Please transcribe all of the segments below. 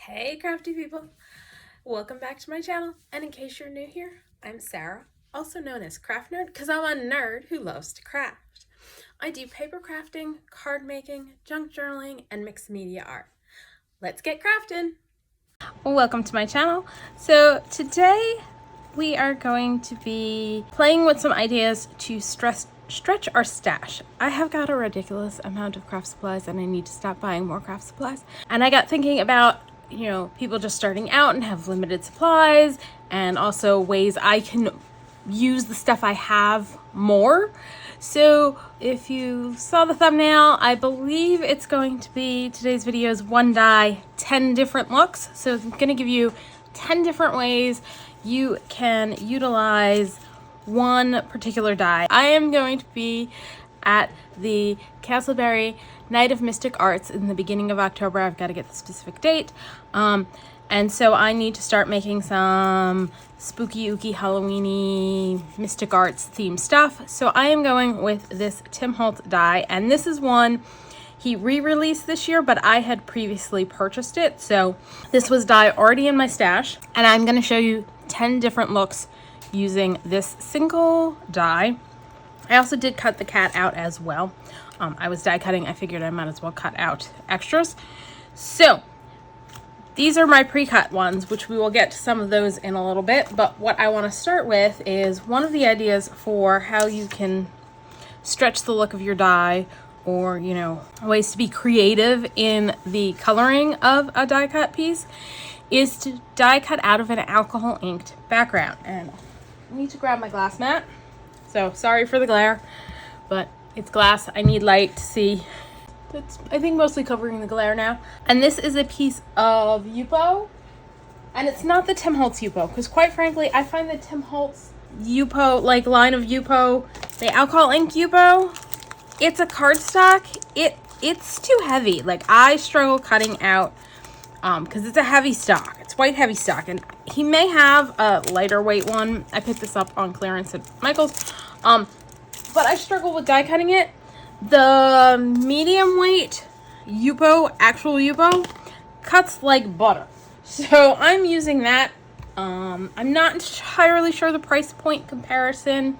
Hey crafty people, welcome back to my channel, and in case you're new here, I'm Sarah, also known as Craft Nerd because I'm a nerd who loves to craft. I do paper crafting, card making, junk journaling, and mixed media art. Let's get crafting! Welcome to my channel. So today we are going to be playing with some ideas to stretch our stash. I have got a ridiculous amount of craft supplies and I need to stop buying more craft supplies. And I got thinking about, people just starting out and have limited supplies, and also ways I can use the stuff I have more. So if you saw the thumbnail, I believe it's going to be today's video is one die, 10 different looks. So I'm going to give you 10 different ways you can utilize one particular die. I am going to be at the Castleberry Night of Mystic Arts in the beginning of October. I've got to get the specific date. And so I need to start making some spooky, ooky, Halloweeny, Mystic Arts themed stuff. So I am going with this Tim Holtz die, and this is one he re-released this year, but I had previously purchased it. So this was die already in my stash, and I'm going to show you 10 different looks using this single die. I also did cut the cat out as well. I was die cutting. I figured I might as well cut out extras. So these are my pre-cut ones, which we will get to some of those in a little bit. But what I want to start with is one of the ideas for how you can stretch the look of your die, or, ways to be creative in the coloring of a die cut piece, is to die cut out of an alcohol inked background. And I need to grab my glass mat. So sorry for the glare, but it's glass. I need light to see. It's, I think, mostly covering the glare now. And this is a piece of Yupo. And it's not the Tim Holtz Yupo, because quite frankly, I find the Tim Holtz Yupo, line of Yupo, the alcohol ink Yupo, it's a cardstock. It's too heavy. I struggle cutting out, because it's a heavy stock. It's white heavy stock. And he may have a lighter weight one. I picked this up on clearance at Michael's. But I struggle with die cutting it. The medium weight Yupo, actual Yupo, cuts like butter. So I'm using that. I'm not entirely sure the price point comparison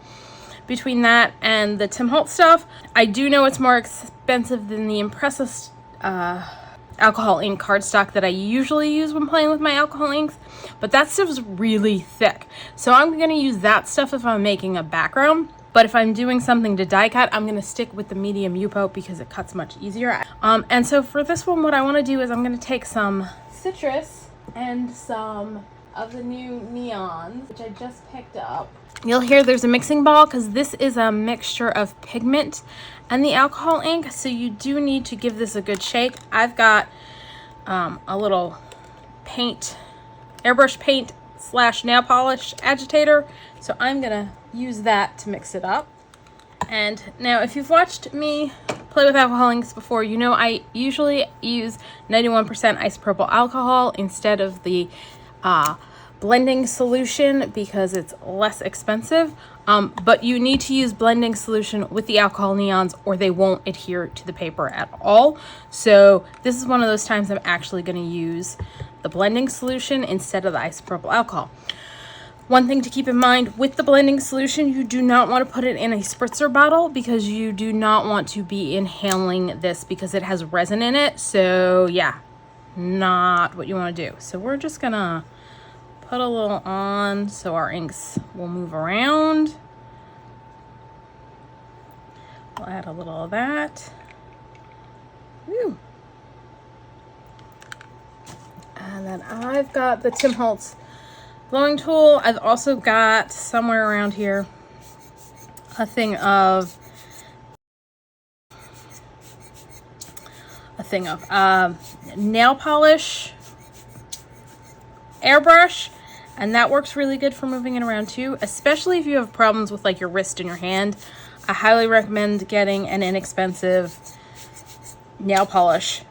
between that and the Tim Holtz stuff. I do know it's more expensive than the Impressa alcohol ink cardstock that I usually use when playing with my alcohol inks, but that stuff is really thick. So I'm going to use that stuff if I'm making a background. But if I'm doing something to die cut, I'm going to stick with the medium Yupo because it cuts much easier. And so for this one, what I want to do is I'm going to take some citrus and some of the new neons, which I just picked up. You'll hear there's a mixing ball because this is a mixture of pigment and the alcohol ink. So you do need to give this a good shake. I've got a little airbrush paint / nail polish agitator. So I'm going to use that to mix it up. And now if you've watched me play with alcohol inks before, you know I usually use 91% isopropyl alcohol instead of the blending solution because it's less expensive. But you need to use blending solution with the alcohol neons or they won't adhere to the paper at all. So this is one of those times I'm actually going to use the blending solution instead of the isopropyl alcohol. One thing to keep in mind with the blending solution, you do not want to put it in a spritzer bottle because you do not want to be inhaling this because it has resin in it. So yeah, not what you want to do. So we're just gonna put a little on so our inks will move around. We'll add a little of that. Woo. And then I've got the Tim Holtz blowing tool. I've also got somewhere around here a thing of nail polish airbrush, and that works really good for moving it around too, especially if you have problems with your wrist and your hand. I highly recommend getting an inexpensive nail polish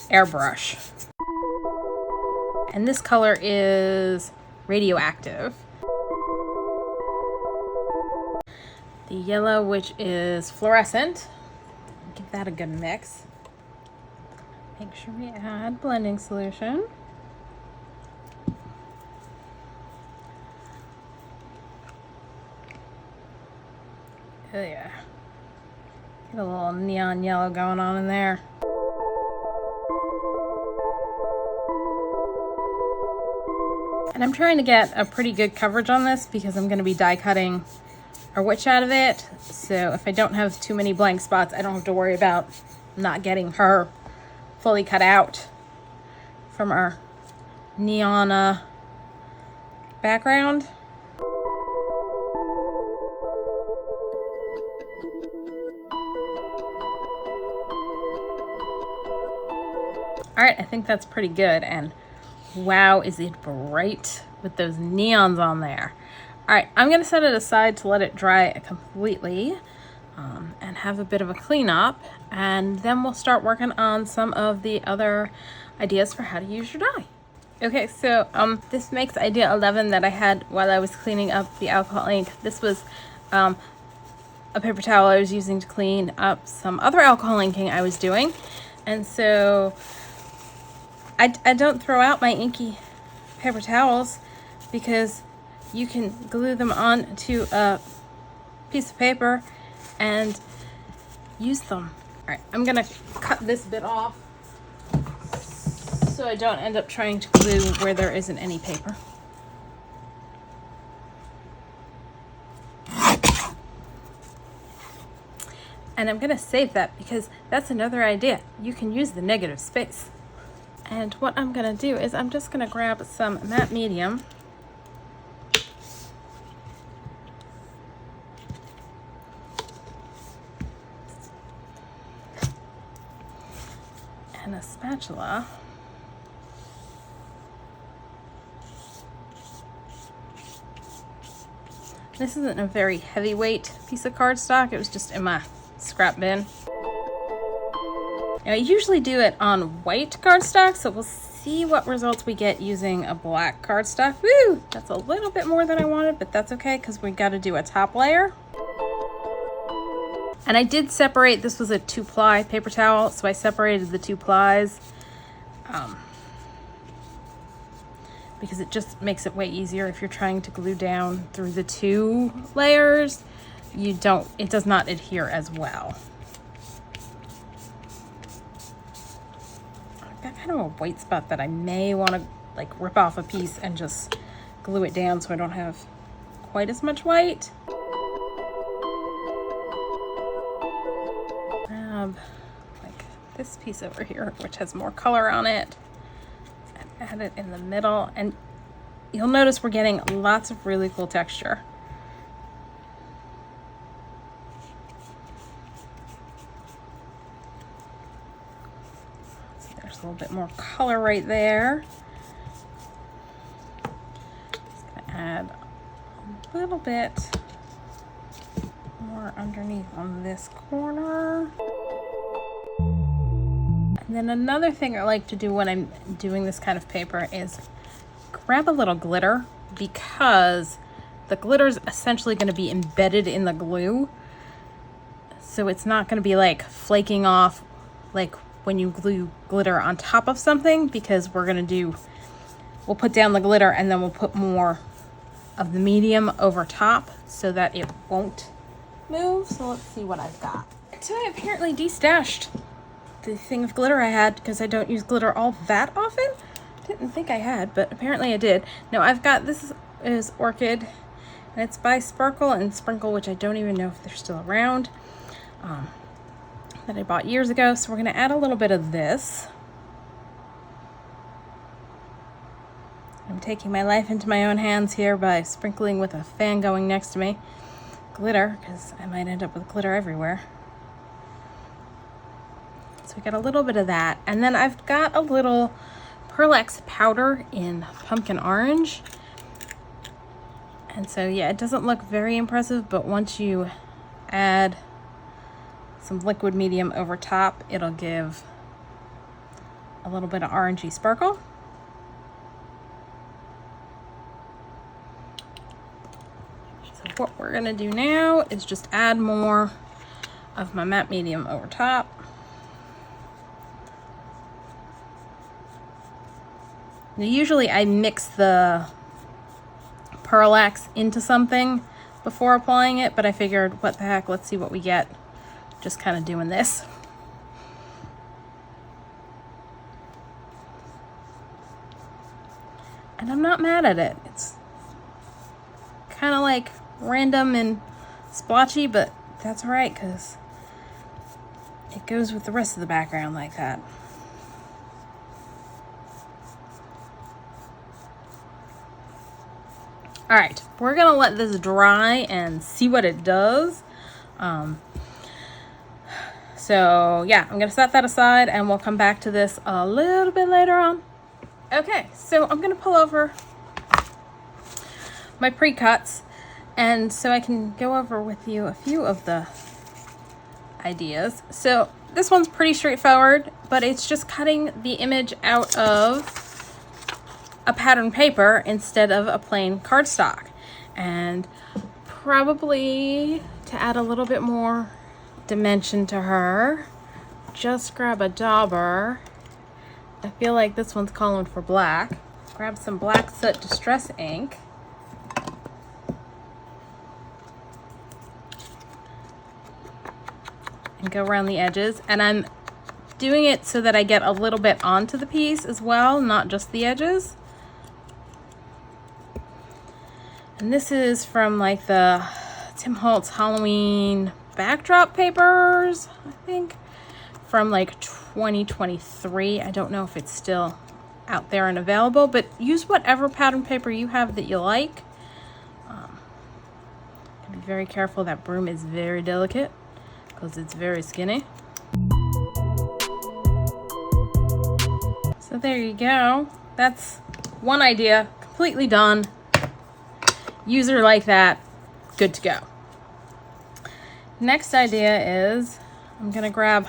airbrush. And this color is Radioactive. The yellow, which is Fluorescent. Give that a good mix. Make sure we add blending solution. Oh yeah. Get a little neon yellow going on in there. And I'm trying to get a pretty good coverage on this because I'm going to be die cutting our witch out of it. So if I don't have too many blank spots, I don't have to worry about not getting her fully cut out from our neon background. All right, I think that's pretty good. And wow, is it bright with those neons on there. All right, I'm gonna set it aside to let it dry completely and have a bit of a cleanup, and then we'll start working on some of the other ideas for how to use your dye. Okay, so this makes idea 11 that I had while I was cleaning up the alcohol ink. This was a paper towel I was using to clean up some other alcohol inking I was doing. And so I don't throw out my inky paper towels because you can glue them onto a piece of paper and use them. All right, I'm gonna cut this bit off so I don't end up trying to glue where there isn't any paper. And I'm gonna save that because that's another idea. You can use the negative space. And what I'm gonna do is I'm just gonna grab some matte medium and a spatula. This isn't a very heavyweight piece of cardstock. It was just in my scrap bin. Now, I usually do it on white cardstock, so we'll see what results we get using a black cardstock. Woo! That's a little bit more than I wanted, but that's okay because we got to do a top layer. And I did separate, this was a 2-ply paper towel, so I separated the 2 plies because it just makes it way easier if you're trying to glue down through the 2 layers. It does not adhere as well. I've got kind of a white spot that I may want to like rip off a piece and just glue it down so I don't have quite as much white. Grab like this piece over here, which has more color on it, and add it in the middle. And you'll notice we're getting lots of really cool texture. So there's a little bit more color right there. Just gonna add a little bit more underneath on this corner. And then another thing I like to do when I'm doing this kind of paper is grab a little glitter, because the glitter is essentially going to be embedded in the glue. So it's not going to be like flaking off like when you glue glitter on top of something, because we'll put down the glitter and then we'll put more of the medium over top so that it won't move. So let's see what I've got. So I apparently destashed the thing of glitter I had because I don't use glitter all that often. Didn't think I had, but apparently I did. Now I've got, this is Orchid, and it's by Sparkle and Sprinkle, which I don't even know if they're still around, that I bought years ago. So we're gonna add a little bit of this. I'm taking my life into my own hands here by sprinkling with a fan going next to me glitter, because I might end up with glitter everywhere. So we got a little bit of that, and then I've got a little Pearl-Ex powder in pumpkin orange. And so yeah, it doesn't look very impressive, but once you add some liquid medium over top, it'll give a little bit of orangey sparkle. So what we're gonna do now is just add more of my matte medium over top. Now, usually I mix the Parallax into something before applying it, but I figured, what the heck, let's see what we get just kind of doing this. And I'm not mad at it. It's kind of like random and splotchy, but that's all right because it goes with the rest of the background like that. All right, we're gonna let this dry and see what it does. So yeah, I'm gonna set that aside and we'll come back to this a little bit later on. Okay, so I'm gonna pull over my pre-cuts and so I can go over with you a few of the ideas. So this one's pretty straightforward, but it's just cutting the image out of a pattern paper instead of a plain cardstock. And probably to add a little bit more dimension to her, just grab a dauber. I feel like this one's calling for black. Grab some Black Soot Distress ink. And go around the edges. And I'm doing it so that I get a little bit onto the piece as well, not just the edges. And this is from like the Tim Holtz Halloween backdrop papers, I think, from like 2023. I don't know if it's still out there and available, but use whatever pattern paper you have that you like. Be very careful. That broom is very delicate because it's very skinny. So there you go. That's one idea, completely done. Use her like that, good to go. Next idea is I'm gonna grab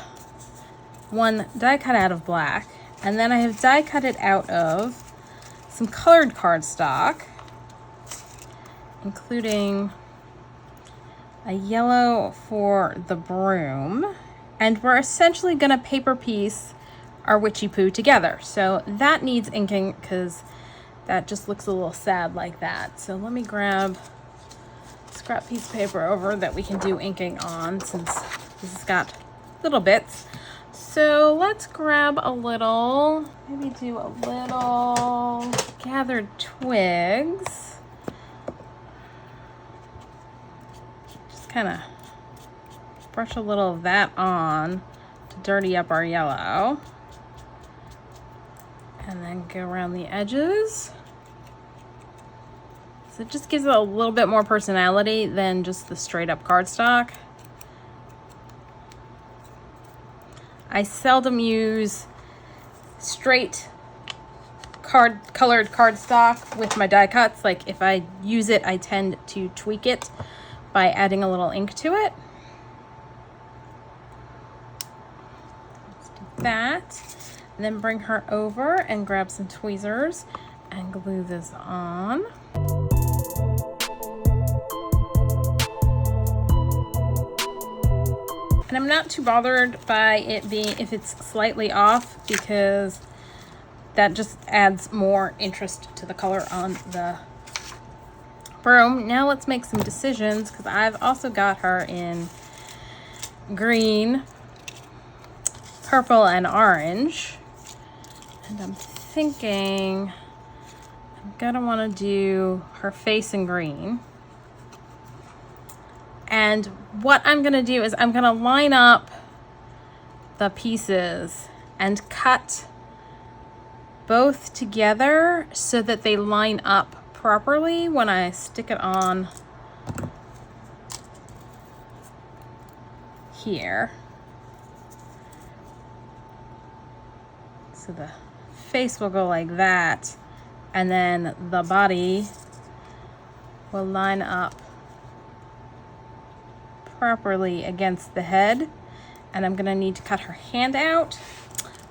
one die cut out of black, and then I have die cut it out of some colored cardstock, including a yellow for the broom, and we're essentially gonna paper piece our witchy poo together. So that needs inking because that just looks a little sad like that. So let me grab a scrap piece of paper over that we can do inking on since this has got little bits. So let's grab a little, maybe do a little gathered twigs. Just kind of brush a little of that on to dirty up our yellow. And then go around the edges. So it just gives it a little bit more personality than just the straight up cardstock. I seldom use straight colored cardstock with my die cuts. Like if I use it, I tend to tweak it by adding a little ink to it. Let's do that. And then bring her over and grab some tweezers and glue this on. And I'm not too bothered by it being, if it's slightly off, because that just adds more interest to the color on the broom. Now let's make some decisions, because I've also got her in green, purple, and orange. And I'm thinking I'm gonna want to do her face in green. And what I'm gonna do is I'm gonna line up the pieces and cut both together so that they line up properly when I stick it on here. So the face will go like that, and then the body will line up properly against the head. And I'm gonna need to cut her hand out,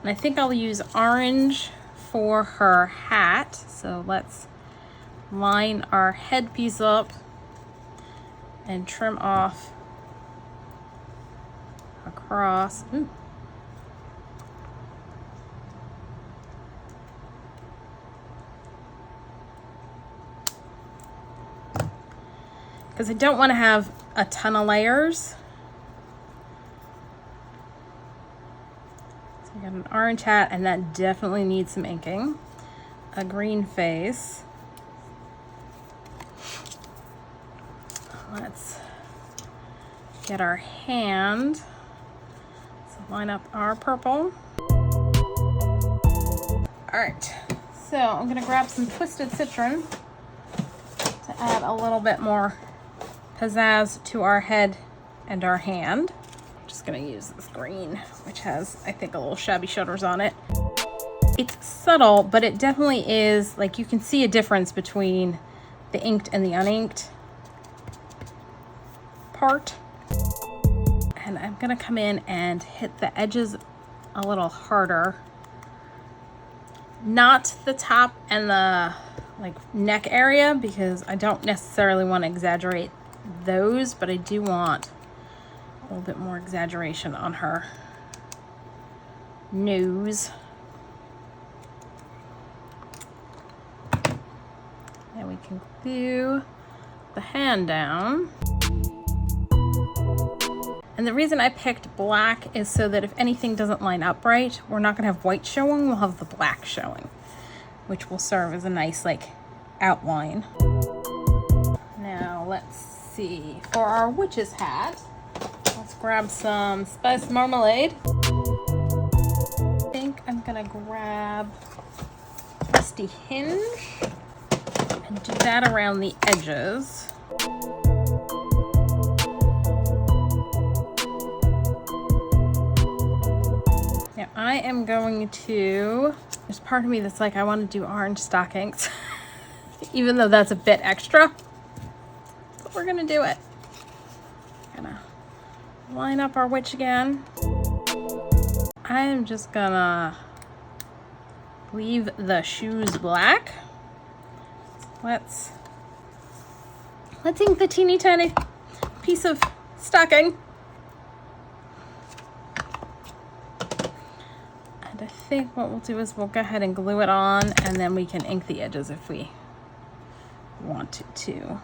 and I think I'll use orange for her hat. So let's line our headpiece up and trim off across. Ooh. because I don't want to have a ton of layers. So I got an orange hat, and that definitely needs some inking. A green face. Let's get our hand. So line up our purple. All right, so I'm gonna grab some Twisted Citron to add a little bit more pizzazz to our head and our hand. I'm just gonna use this green, which has, I think, a little shabby shutters on it. It's subtle, but it definitely is, like, you can see a difference between the inked and the uninked part. And I'm gonna come in and hit the edges a little harder. Not the top and the neck area, because I don't necessarily want to exaggerate those, but I do want a little bit more exaggeration on her nose. And we can glue the hand down. And the reason I picked black is so that if anything doesn't line up right, we're not gonna have white showing, we'll have the black showing, which will serve as a nice outline. Now let's see, for our witch's hat, let's grab some spice marmalade. I think I'm gonna grab Rusty Hinge and do that around the edges. Now I am going to, there's part of me that's like, I want to do orange stockings, even though that's a bit extra, but we're gonna do it. Gonna line up our witch again. I am just gonna leave the shoes black. Let's ink the teeny tiny piece of stocking. And I think what we'll do is we'll go ahead and glue it on, and then we can ink the edges if we wanted to.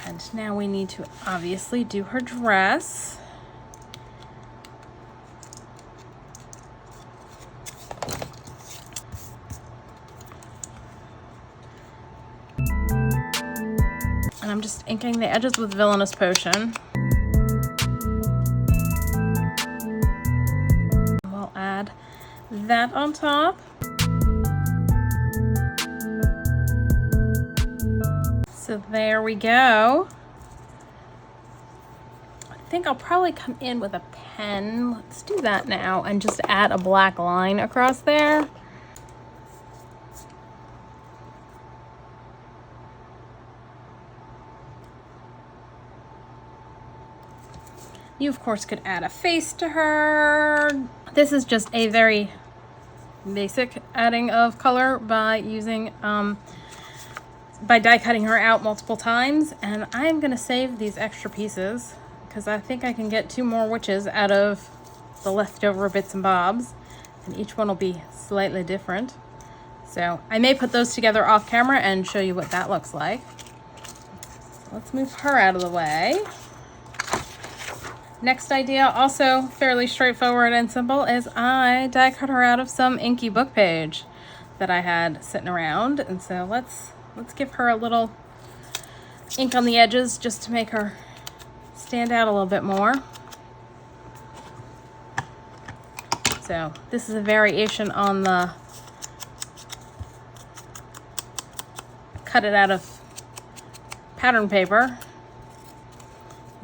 And now we need to obviously do her dress. And I'm just inking the edges with Villainous Potion. We'll add that on top. So there we go. I think I'll probably come in with a pen. Let's do that now and just add a black line across there. You, of course, could add a face to her. This is just a very basic adding of color by using, by die cutting her out multiple times. And I'm gonna save these extra pieces because I think I can get 2 more witches out of the leftover bits and bobs, and each one will be slightly different. So I may put those together off camera and show you what that looks like. So let's move her out of the way. Next idea, also fairly straightforward and simple, is I die cut her out of some inky book page that I had sitting around. And so let's give her a little ink on the edges just to make her stand out a little bit more. So this is a variation on the cut it out of pattern paper.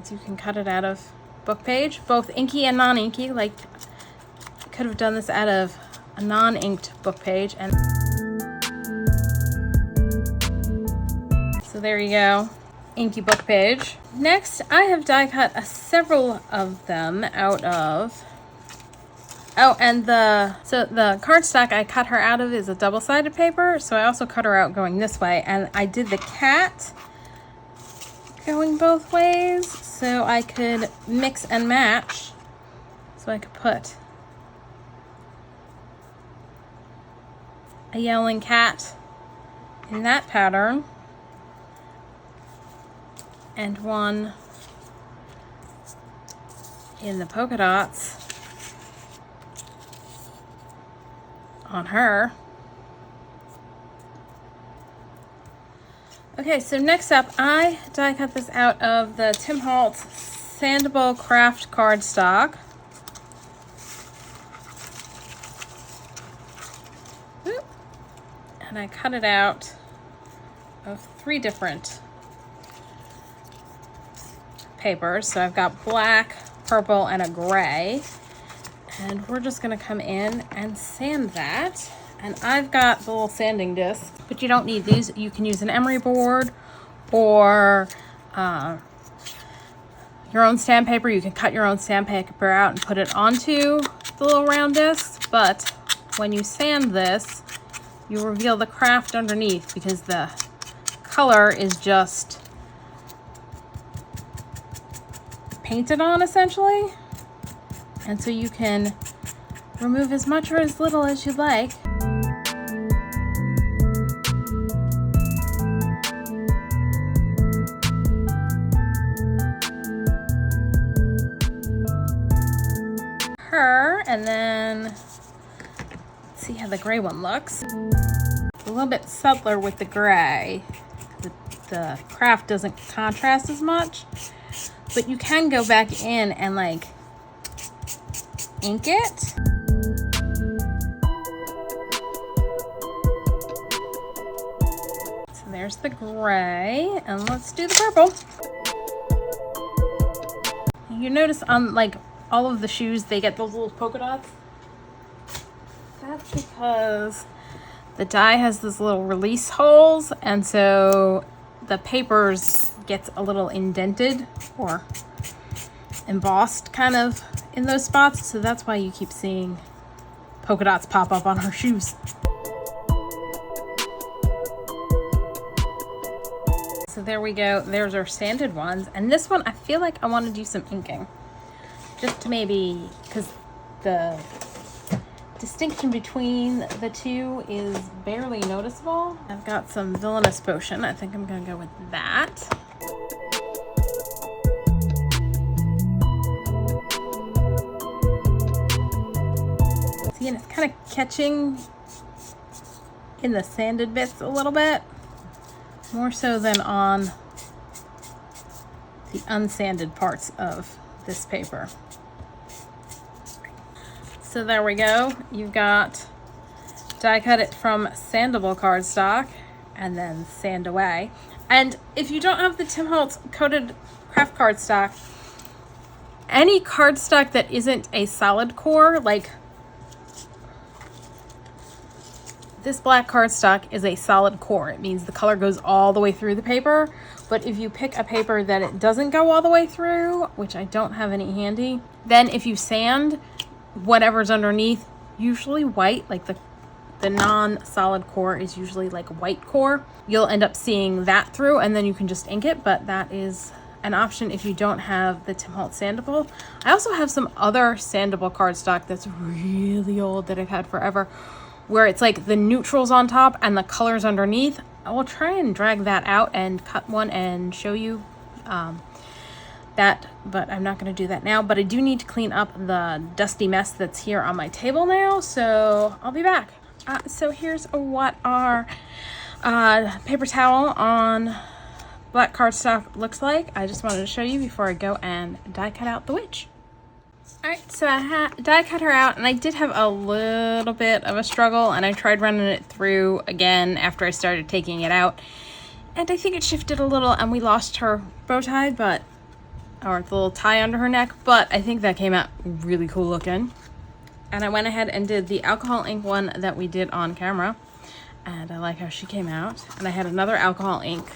So you can cut it out of book page, both inky and non-inky. Like, I could have done this out of a non-inked book page. And so there you go, inky book page. Next, I have die cut several of them out of, oh, and the cardstock I cut her out of is a double-sided paper, so I also cut her out going this way, and I did the cat going both ways so I could mix and match, so I could put a yelling cat in that pattern and one in the polka dots on her. Okay, so next up, I die cut this out of the Tim Holtz Sandable Craft cardstock. And I cut it out of 3 different papers. So I've got black, purple, and a gray. And we're just gonna come in and sand that. And I've got the little sanding disc, but you don't need these. You can use an emery board or your own sandpaper. You can cut your own sandpaper out and put it onto the little round discs. But when you sand this, you reveal the craft underneath because the color is just painted on essentially. And so you can remove as much or as little as you'd like. Her, and then let's see how the gray one looks. It's a little bit subtler with the gray. The craft doesn't contrast as much, but you can go back in and like ink it. So there's the gray, and let's do the purple. You notice on like all of the shoes, they get those little polka dots. That's because the die has these little release holes, and so the papers gets a little indented or embossed kind of in those spots. So that's why you keep seeing polka dots pop up on her shoes. So there we go. There's our sanded ones. And this one, I feel like I want to do some inking. Just to maybe, because the distinction between the two is barely noticeable. I've got some Villainous Potion. I think I'm going to go with that. See, and it's kind of catching in the sanded bits a little bit, more so than on the unsanded parts of this paper. So there we go. You've got die cut it from sandable cardstock and then sand away. And if you don't have the Tim Holtz coated craft cardstock, any cardstock that isn't a solid core, like this black cardstock is a solid core. It means the color goes all the way through the paper. But if you pick a paper that it doesn't go all the way through, which I don't have any handy, then if you sand whatever's underneath, usually white, like the non-solid core is usually like white core, you'll end up seeing that through, and then you can just ink it. But that is an option if you don't have the Tim Holtz sandable. I also have some other sandable cardstock that's really old that I've had forever, where it's like the neutrals on top and the colors underneath. I will try and drag that out and cut one and show you that, but I'm not going to do that now. But I do need to clean up the dusty mess that's here on my table now, so I'll be back. So here's what our paper towel on black cardstock looks like. I just wanted to show you before I go and die cut out the witch. Alright, so I die cut her out, and I did have a little bit of a struggle, and I tried running it through again after I started taking it out, and I think it shifted a little and we lost her bow tie, but or the little tie under her neck, but I think that came out really cool looking. And I went ahead and did the alcohol ink one that we did on camera, and I like how she came out. And I had another alcohol ink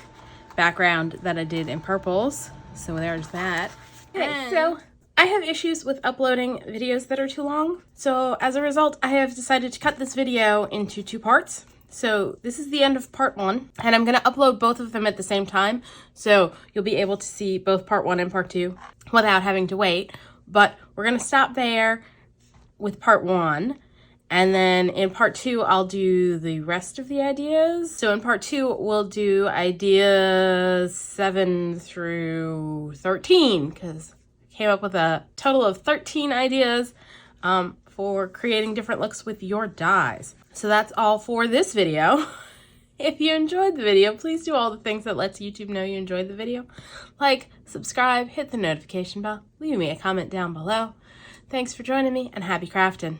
background that I did in purples, so there's that. Okay, so I have issues with uploading videos that are too long, so as a result I have decided to cut this video into 2 parts. So this is the end of part 1, and I'm going to upload both of them at the same time, so you'll be able to see both part 1 and part 2 without having to wait. But we're going to stop there with part 1, And then in part 2, I'll do the rest of the ideas. So in part 2, we'll do ideas 7 through 13, because I came up with a total of 13 ideas for creating different looks with your dies. So that's all for this video. If you enjoyed the video, please do all the things that lets YouTube know you enjoyed the video. Like, subscribe, hit the notification bell, leave me a comment down below. Thanks for joining me, and happy crafting.